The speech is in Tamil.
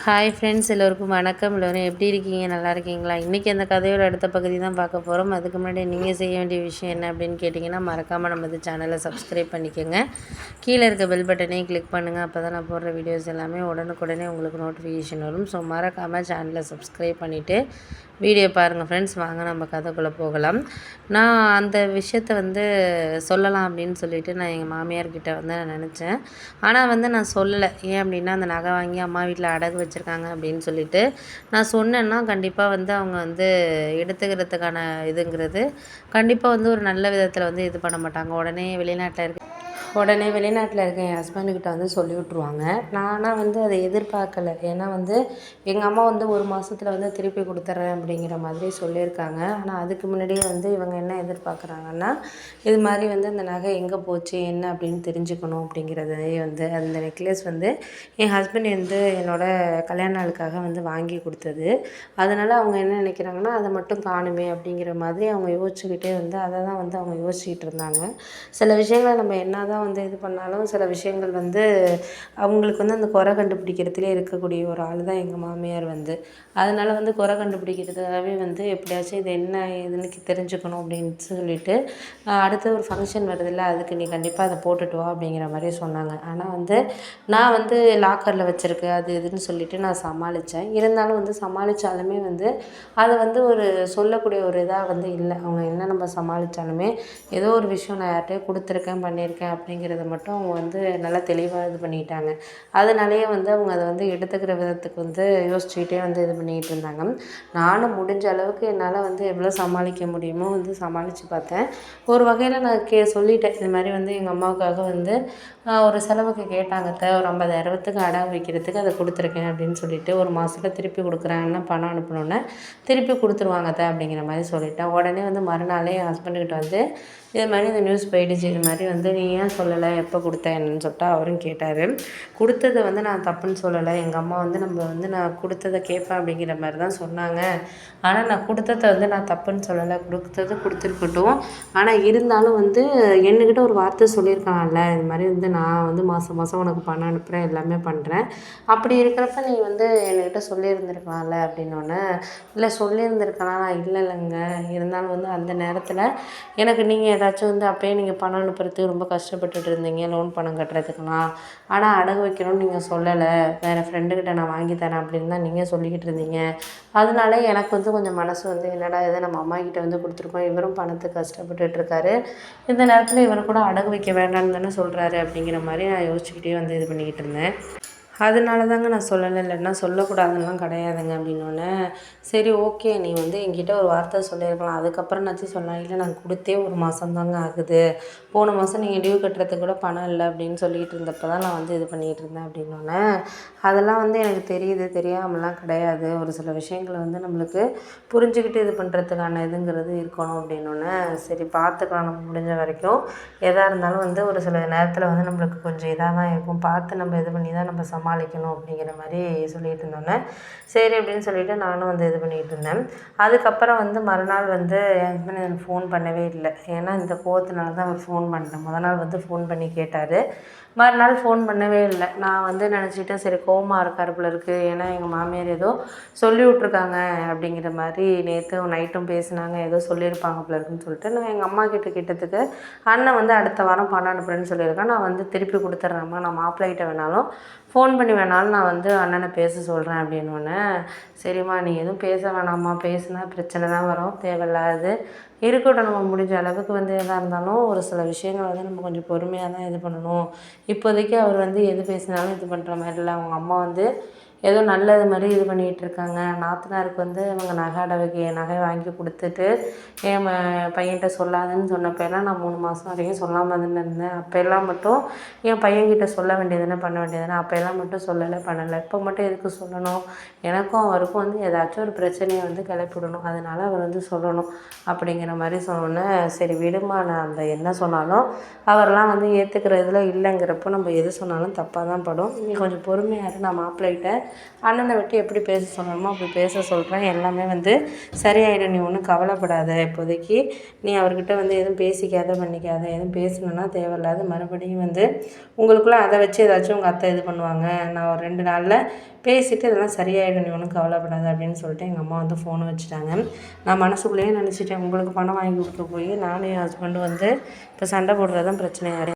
ஹாய் ஃப்ரெண்ட்ஸ், எல்லோருக்கும் வணக்கம். எல்லோரும் எப்படி இருக்கீங்க? நல்லா இருக்கீங்களா? இன்றைக்கி அந்த கதையோட அடுத்த பகுதி தான் பார்க்க போகிறோம். அதுக்கு முன்னாடி நீங்கள் செய்ய வேண்டிய விஷயம் என்ன அப்படின்னு கேட்டிங்கன்னா, மறக்காமல் நம்ம சேனலை சப்ஸ்கிரைப் பண்ணிக்கோங்க. கீழே இருக்க பெல் பட்டனையும் கிளிக் பண்ணுங்கள். அப்போ தான் நான் போடுற வீடியோஸ் எல்லாமே உடனுக்குடனே உங்களுக்கு நோட்டிஃபிகேஷன் வரும். ஸோ மறக்காமல் சேனலை சப்ஸ்கிரைப் பண்ணிவிட்டு வீடியோ பாருங்கள் ஃப்ரெண்ட்ஸ். வாங்க நம்ம கதைக்குள்ளே போகலாம். நான் அந்த விஷயத்தை சொல்லலாம் அப்படின்னு சொல்லிட்டு நான் எங்கள் மாமியார்கிட்ட நான் நினச்சேன். ஆனால் நான் சொல்லலை. ஏன் அப்படின்னா, அந்த நகை வாங்கி அம்மா வீட்டில் அடகு வச்சுருக்காங்க அப்படின்னு சொல்லிட்டு நான் சொன்னேன்னா கண்டிப்பாக அவங்க எடுத்துக்கிறதுக்கான இதுங்கிறது கண்டிப்பாக ஒரு நல்ல விதத்தில் இது பண்ண மாட்டாங்க. உடனே வெளிநாட்டில் இருக்க என் ஹஸ்பண்டுக்கிட்ட சொல்லி விட்ருவாங்க. நானாக அதை எதிர்பார்க்கலை. ஏன்னா எங்கள் அம்மா ஒரு மாதத்தில் திருப்பி கொடுத்துட்றேன் அப்படிங்கிற மாதிரி சொல்லியிருக்காங்க. ஆனால் அதுக்கு முன்னாடியே இவங்க என்ன எதிர்பார்க்குறாங்கன்னா, இது மாதிரி அந்த நகை எங்கே போச்சு என்ன அப்படின்னு தெரிஞ்சுக்கணும் அப்படிங்கிறதே அந்த நெக்லஸ் என் ஹஸ்பண்ட் என்னோடய கல்யாண நாளுக்காக வாங்கி கொடுத்தது. அதனால் அவங்க என்ன நினைக்கிறாங்கன்னா, அதை மட்டும் காணுமே அப்படிங்கிற மாதிரி அவங்க யோசிச்சுக்கிட்டே அதை தான் அவங்க யோசிச்சுக்கிட்டு இருந்தாங்க. சில விஷயங்களை நம்ம என்ன தான் இது பண்ணாலும் சில விஷயங்கள் அவங்களுக்கு அந்த குறை கண்டுபிடிக்கிறதுலே இருக்கக்கூடிய ஒரு ஆள் தான் எங்கள் மாமியார். அதனால் குறை கண்டுபிடிக்கிறதுக்காகவே எப்படியாச்சும் இது என்ன ஏதுன்னு தெரிஞ்சுக்கணும் அப்படின்னு சொல்லிட்டு, அடுத்த ஒரு ஃபங்க்ஷன் வருதில்ல, அதுக்கு நீ கண்டிப்பாக அதை போட்டுட்டு வா அப்படிங்கிற மாதிரி சொன்னாங்க. ஆனால் நான் லாக்கரில் வச்சுருக்கேன் அது இதுன்னு சொல்லிட்டு நான் சமாளித்தேன். இருந்தாலும் சமாளித்தாலுமே அதை ஒரு சொல்லக்கூடிய ஒரு இதாக இல்லை. அவங்க என்ன நம்ம சமாளித்தாலுமே ஏதோ ஒரு விஷயம் நான் யார்கிட்டயோ கொடுத்துருக்கேன் பண்ணியிருக்கேன் அப்படிங்கிறத மட்டும் அவங்க நல்லா தெளிவாக இது பண்ணிட்டாங்க. அதனாலேயே அவங்க அதை எடுத்துக்கிற விதத்துக்கு யோசிச்சுக்கிட்டே இது பண்ணிக்கிட்டு இருந்தாங்க. நானும் முடிஞ்ச அளவுக்கு என்னால் எவ்வளோ சமாளிக்க முடியுமோ சமாளித்து பார்த்தேன். ஒரு வகையில் நான் சொல்லிட்டேன். இது மாதிரி எங்கள் அம்மாவுக்காக ஒரு செலவுக்கு கேட்டாங்க. ஒரு 50,000த்துக்கு அடகு வைக்கிறதுக்கு அதை கொடுத்துருக்கேன் அப்படின்னு சொல்லிட்டு, ஒரு மாதத்துல திருப்பி கொடுக்குறேன்னு பணம் அனுப்பினோன்னே திருப்பி கொடுத்துருவாங்க அப்படிங்கிற மாதிரி சொல்லிட்டேன். உடனே மறுநாளே என் ஹஸ்பண்டுக்கிட்ட இது மாதிரி இந்த நியூஸ் போயிடுச்சு. இது மாதிரி நீ ஏன் சொல்லலை, எப்போ கொடுத்த என்னன்னு சொல்லிட்டு அவரும் கேட்டார். கொடுத்ததை நான் தப்புன்னு சொல்லலை. எங்கள் அம்மா நம்ம நான் கொடுத்ததை கேட்பேன் அப்படிங்கிற மாதிரி தான் சொன்னாங்க. ஆனால் நான் கொடுத்ததை நான் தப்புன்னு சொல்லலை. கொடுத்தது கொடுத்துருக்கட்டும். ஆனால் இருந்தாலும் என்கிட்ட ஒரு வார்த்தை சொல்லியிருக்காங்கல்ல, இது மாதிரி நான் மாதம் மாதம் உனக்கு பணம் அனுப்புகிறேன், எல்லாமே பண்ணுறேன். அப்படி இருக்கிறப்ப நீ என்கிட்ட சொல்லியிருந்துருக்கலாம்ல அப்படின்னோடனே, இல்லை சொல்லியிருந்துருக்கலாம், நான் இல்லைங்க. இருந்தாலும் அந்த நேரத்தில் எனக்கு நீங்கள் ஏதாச்சும் அப்போயே நீங்கள் பணம் அனுப்புறதுக்கு ரொம்ப கஷ்டப்பட்டுட்டு இருந்தீங்க, லோன் பணம் கட்டுறதுக்குலாம். ஆனால் அடகு வைக்கணும்னு நீங்கள் சொல்லலை. வேறு ஃப்ரெண்டுக்கிட்ட நான் வாங்கி தரேன் அப்படின்னு தான் நீங்கள் சொல்லிக்கிட்டு இருந்தீங்க. அதனால எனக்கு கொஞ்சம் மனசு என்னடா இதை நம்ம அம்மாக்கிட்ட கொடுத்துருக்கோம், இவரும் பணத்துக்கு கஷ்டப்பட்டுட்ருக்காரு, இந்த நேரத்தில் இவர் கூட அடகு வைக்க வேண்டாம்னு தானே சொல்கிறாரு அப்படிங்கிற மாதிரி நான் யோசிச்சுக்கிட்டே இது பண்ணிக்கிட்டு இருந்தேன். அதனால தாங்க நான் சொல்லலை, இல்லைன்னா சொல்லக்கூடாதுலாம் கிடையாதுங்க அப்படின்னோடனே, சரி ஓகே, நீ என்கிட்ட ஒரு வார்த்தை சொல்லியிருக்கலாம், அதுக்கப்புறம்னாச்சும் சொல்லலாம். இல்லை நான் கொடுத்தே ஒரு மாதம் தாங்க ஆகுது, போன மாதம் நீங்கள் டியூ கட்டுறதுக்கு கூட பணம் இல்லை அப்படின்னு சொல்லிகிட்டு இருந்தப்போ தான் நான் இது பண்ணிகிட்டு இருந்தேன் அப்படின்னோடனே, அதெல்லாம் எனக்கு தெரியுது, தெரியாமலாம் கிடையாது. ஒரு சில விஷயங்களை நம்மளுக்கு புரிஞ்சுக்கிட்டு இது பண்ணுறதுக்கான இதுங்கிறது இருக்கணும் அப்படின்னோடனே, சரி பார்த்துக்கலாம், நம்ம முடிஞ்ச வரைக்கும் எதாக இருந்தாலும் ஒரு சில நேரத்தில் நம்மளுக்கு கொஞ்சம் இதாக தான் இருக்கும், பார்த்து நம்ம இது பண்ணி தான் நம்ம சமாளிக்கணும் அப்படிங்கிற மாதிரி சொல்லிகிட்டு இருந்தோன்னே, சரி அப்படின்னு சொல்லிவிட்டு நானும் இது பண்ணிகிட்டு இருந்தேன். அதுக்கப்புறம் மறுநாள் என் ஹஸ்பண்ட் எனக்கு ஃபோன் பண்ணவே இல்லை. ஏன்னா இந்த கோவத்தினால தான் அவர் ஃபோன் பண்ணேன். முதல் நாள் ஃபோன் பண்ணி கேட்டார். மறுநாள் ஃபோன் பண்ணவே இல்லை. நான் நினச்சிட்டேன், சரி கோவமாக இருக்கார் போல இருக்குது. ஏன்னா எங்கள் மாமியார் ஏதோ சொல்லி விட்ருக்காங்க அப்படிங்கிற மாதிரி நேற்று நைட்டும் பேசினாங்க, ஏதோ சொல்லியிருப்பாங்க போல இருக்குன்னு சொல்லிட்டு நான் எங்கள் அம்மா கிட்ட கேட்டதுக்கு, அண்ணன் அடுத்த வாரம் பணம் அனுப்புகிறேன்னு சொல்லியிருக்கேன், நான் திருப்பி கொடுத்துட்றேம்மா, நான் மாப்பிள்ளைகிட்ட வேணாலும் ஃபோன் பண்ணி வேணாலும் நான் அண்ணனை பேச சொல்கிறேன் அப்படின்னோடனே, சரிம்மா நீ எதுவும் பேச வேணாம்மா, பேசுனா பிரச்சனை தான் வரும், தேவையில்லாது இருக்கட்டும். நம்ம முடிஞ்ச அளவுக்கு எதாக இருந்தாலும் ஒரு சில விஷயங்கள் நம்ம கொஞ்சம் பொறுமையாக தான் இது பண்ணணும். இப்போதைக்கு அவர் எது பேசினாலும் இது பண்ணுற மாதிரி இல்லை. அவங்க அம்மா ஏதோ நல்லது மாதிரி இது பண்ணிகிட்ருக்காங்க. நாத்தனாருக்கு அவங்க நகை வாங்கி கொடுத்துட்டு என் பையன்கிட்ட சொல்லாதுன்னு சொன்னப்போலாம் நான் 3 மாதம் வரைக்கும் சொல்லாமல் தானே இருந்தேன். அப்போல்லாம் மட்டும் என் பையன்கிட்ட சொல்ல வேண்டியதுன்னு பண்ண வேண்டியதுன்னு அப்போல்லாம் மட்டும் சொல்லலை, பண்ணலை. இப்போ மட்டும் எதுக்கு சொல்லணும்? எனக்கும் அவருக்கும் ஏதாச்சும் ஒரு பிரச்சனையை கிளப்பிவிடணும், அதனால் அவர் சொல்லணும் அப்படிங்கிற மாதிரி சொன்னோன்னே, சரி விடுமா, நான் அந்த என்ன சொன்னாலும் அவரெல்லாம் ஏற்றுக்கிற இதில் இல்லைங்கிறப்போ நம்ம எது சொன்னாலும் தப்பாக தான் படும். நீ கொஞ்சம் பொறுமையாக இரு, நான் மாப்பிள்ளைகிட்ட அண்ணனை விட்டு எப்படி பேச சொல்லணுமோ அப்படி பேச சொல்கிறேன். எல்லாமே வந்து சரியாயிடும், நீ ஒன்றும் கவலைப்படாத. இப்போதைக்கு நீ அவர்கிட்ட வந்து எதுவும் பேசிக்காத பண்ணிக்காத. எதுவும் பேசணுன்னா தேவையில்லாத மறுபடியும் வந்து உங்களுக்குள்ளே அதை வச்சு ஏதாச்சும் உங்கள் அத்தை இது பண்ணுவாங்க. நான் ஒரு 2 நாளில் பேசிவிட்டு இதெல்லாம் சரியாயிடும், நீ ஒன்றும் கவலைப்படாத அப்படின்னு சொல்லிட்டு எங்கள் அம்மா வந்து ஃபோனை வச்சுட்டாங்க. நான் மனசுக்குள்ளேயே நினச்சிட்டேன், உங்களுக்கு பணம் வாங்கி கொடுக்க போய் நானும் என் ஹஸ்பண்டும் வந்து இப்போ சண்டை போடுறது தான் பிரச்சனையாக